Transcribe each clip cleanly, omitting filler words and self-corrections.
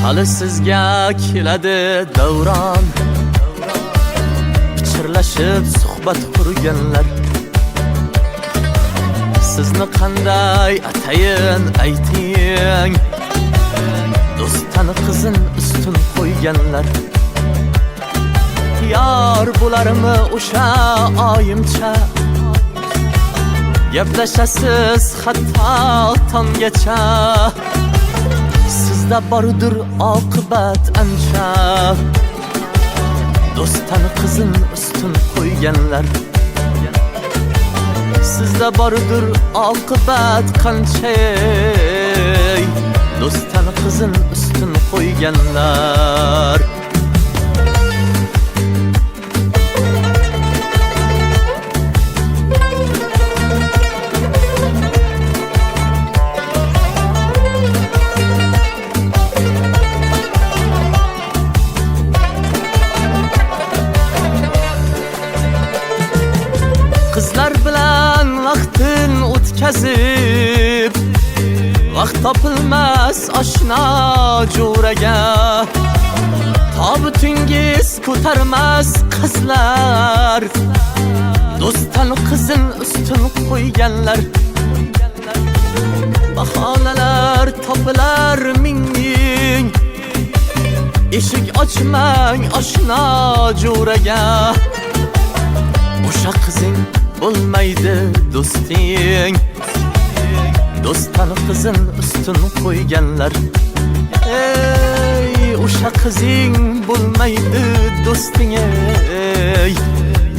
hali sizga keladi davron, pichirlashib suhbat qurganlar. Sizni qanday atayin ayting, do'stani qizin ustun qo'yganlar. Yar bo'larmi o'sha oyimcha, gaplashasiz hatto tonggacha. Sizda bordir oqibat ancha, do'stani qizin ustun qo'yganlar. Sizda bordir oqibat qancha, do'stani qizin ustun qo'yganlar. Qizlar bilan vaqtin o'tkazib, vaqt topilmas oshna jo'raga. Tobutingiz ko'tarmas qizlar, do'stani qizin ustun qo'yganlar. Bahonalar topilar ming, eshik ochmang oshna jo'raga. O'sha qizing bo'lmaydi do'sting, do'stani qizin ustun qo'yganlar. Ey, o'sha qizing bo'lmaydi do'sting, ey,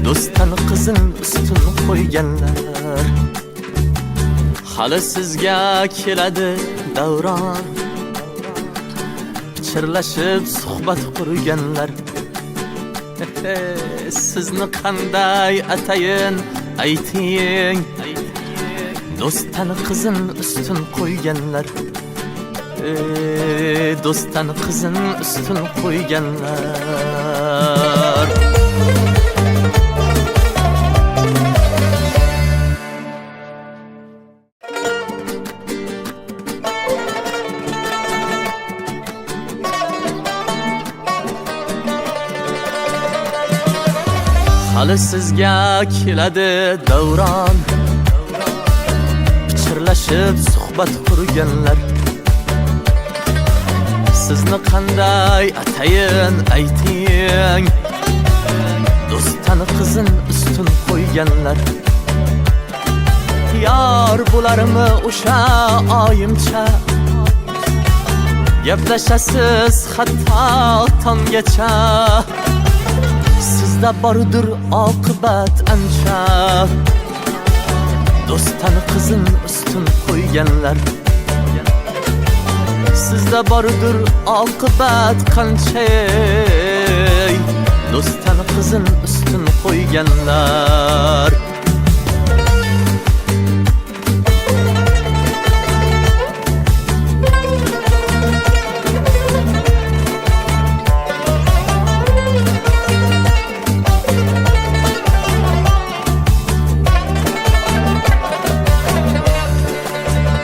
do'stani qizin ustun qo'yganlar. Hali sizga keladi davron, pichirlashib suhbat qurganlar. Sizni qanday atayin ayting, do'stani qizin ustun qo'yganlar. Do'stani qizin ustun qo'yganlar. Hali sizga keladi davron, pichirlashib suhbat qurganlar. Sizni qanday atayin ayting, do'stani qizin ustun qo'yganlar. Yar bo'larmi o'sha oyimcha, gaplashasiz hatto tonggacha. Sizda bordir oqibat ancha, do'stani qizin ustun qo'yganlar. Sizda bordir oqibat qancha, do'stani qizin ustun qo'yganlar.